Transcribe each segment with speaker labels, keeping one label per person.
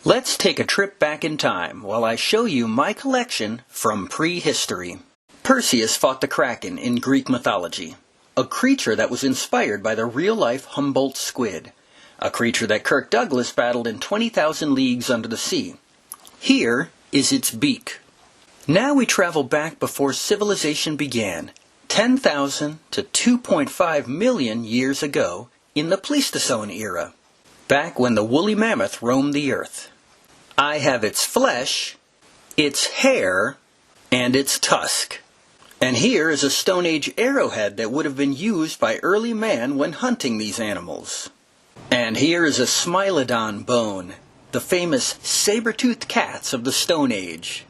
Speaker 1: Let's take a trip back in time while I show you my collection from prehistory. Perseus fought the Kraken in Greek mythology, a creature that was inspired by the real-life Humboldt squid, a creature that Kirk Douglas battled in 20,000 Leagues Under the Sea. Here is its beak. Now we travel back before civilization began, 10,000 to 2.5 million years ago in the Pleistocene era, back when the woolly mammoth roamed the earth. I have its flesh, its hair, and its tusk. And here is a Stone Age arrowhead that would have been used by early man when hunting these animals. And here is a Smilodon bone, the famous saber-toothed cats of the Stone Age.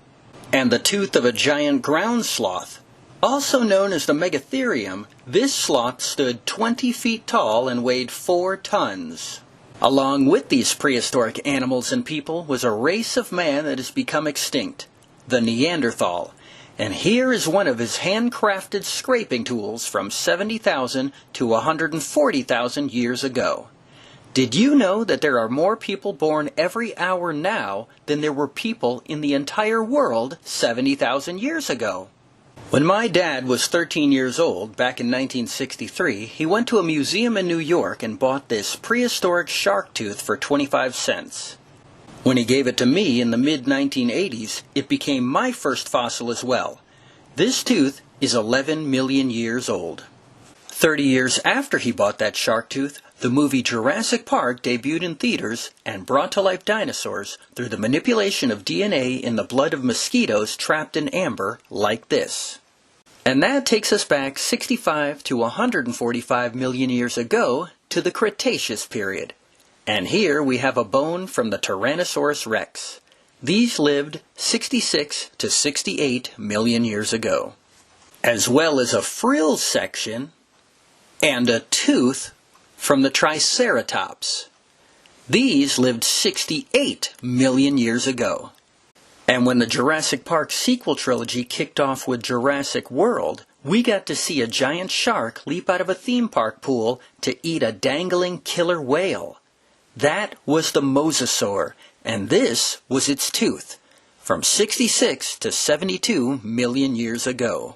Speaker 1: And the tooth of a giant ground sloth. Also known as the Megatherium, this sloth stood 20 feet tall and weighed 4 tons. Along with these prehistoric animals and people was a race of man that has become extinct, the Neanderthal. And here is one of his handcrafted scraping tools from 70,000 to 140,000 years ago. Did you know that there are more people born every hour now than there were people in the entire world 70,000 years ago? When my dad was 13 years old, back in 1963, he went to a museum in New York and bought this prehistoric shark tooth for 25 cents. When he gave it to me in the mid-1980s, it became my first fossil as well. This tooth is 11 million years old. 30 years after he bought that shark tooth, the movie Jurassic Park debuted in theaters and brought to life dinosaurs through the manipulation of DNA in the blood of mosquitoes trapped in amber like this. And that takes us back 65 to 145 million years ago to the Cretaceous period. And here we have a bone from the Tyrannosaurus rex. These lived 66 to 68 million years ago. As well as a frill section and a tooth from the Triceratops. These lived 68 million years ago. And when the Jurassic Park sequel trilogy kicked off with Jurassic World, we got to see a giant shark leap out of a theme park pool to eat a dangling killer whale. That was the mosasaur, and this was its tooth, from 66 to 72 million years ago.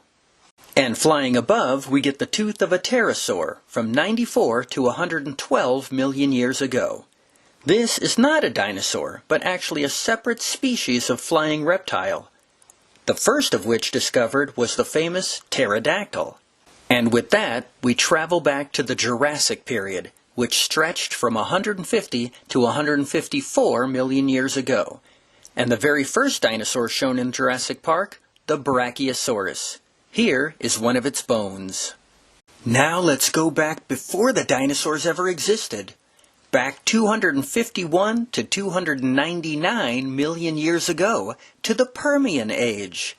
Speaker 1: And flying above, we get the tooth of a pterosaur from 94 to 112 million years ago. This is not a dinosaur, but actually a separate species of flying reptile, the first of which discovered was the famous pterodactyl. And with that, we travel back to the Jurassic period, which stretched from 150 to 154 million years ago. And the very first dinosaur shown in Jurassic Park, the Brachiosaurus. Here is one of its bones. Now let's go back before the dinosaurs ever existed. Back 251 to 299 million years ago to the Permian Age.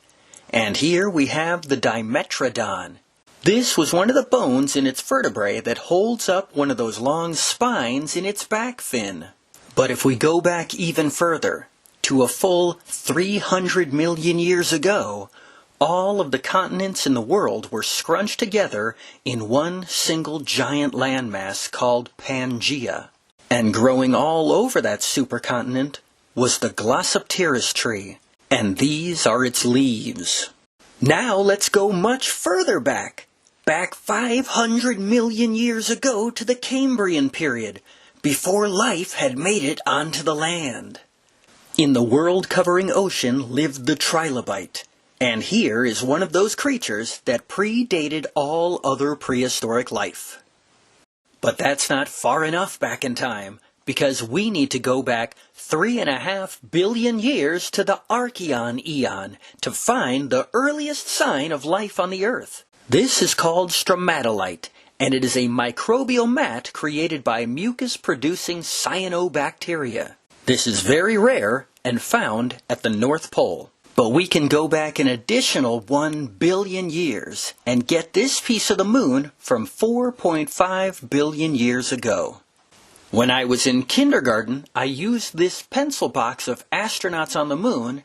Speaker 1: And here we have the Dimetrodon. This was one of the bones in its vertebrae that holds up one of those long spines in its back fin. But if we go back even further, to a full 300 million years ago, all of the continents in the world were scrunched together in one single giant landmass called Pangaea. And growing all over that supercontinent was the Glossopteris tree, and these are its leaves. Now let's go much further back 500 million years ago to the Cambrian period, before life had made it onto the land. In the world-covering ocean lived the trilobite. And here is one of those creatures that predated all other prehistoric life. But that's not far enough back in time, because we need to go back 3.5 billion years to the Archean eon to find the earliest sign of life on the Earth. This is called stromatolite, and it is a microbial mat created by mucus-producing cyanobacteria. This is very rare and found at the North Pole. But we can go back an additional 1 billion years and get this piece of the moon from 4.5 billion years ago. When I was in kindergarten, I used this pencil box of astronauts on the moon,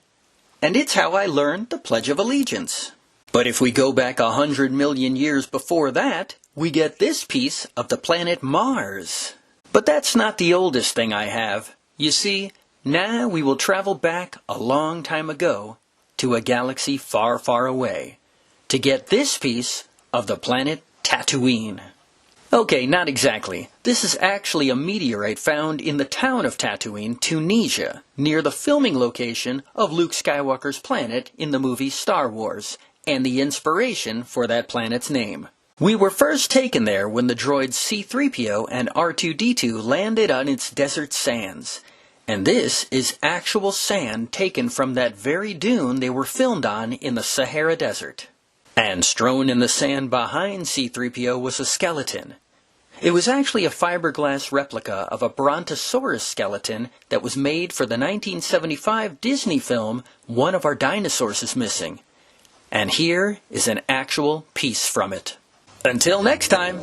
Speaker 1: and it's how I learned the Pledge of Allegiance. But if we go back 100 million years before that, we get this piece of the planet Mars. But that's not the oldest thing I have. You see, Now we will travel back a long time ago to a galaxy far, far away to get this piece of the planet Tatooine. Okay, not exactly. This is actually a meteorite found in the town of Tatooine, Tunisia, near the filming location of Luke Skywalker's planet in the movie Star Wars, and the inspiration for that planet's name. We were first taken there when the droids C-3PO and R2-D2 landed on its desert sands. And this is actual sand taken from that very dune they were filmed on in the Sahara Desert. And strewn in the sand behind C-3PO was a skeleton. It was actually a fiberglass replica of a brontosaurus skeleton that was made for the 1975 Disney film One of Our Dinosaurs is Missing. And here is an actual piece from it. Until next time!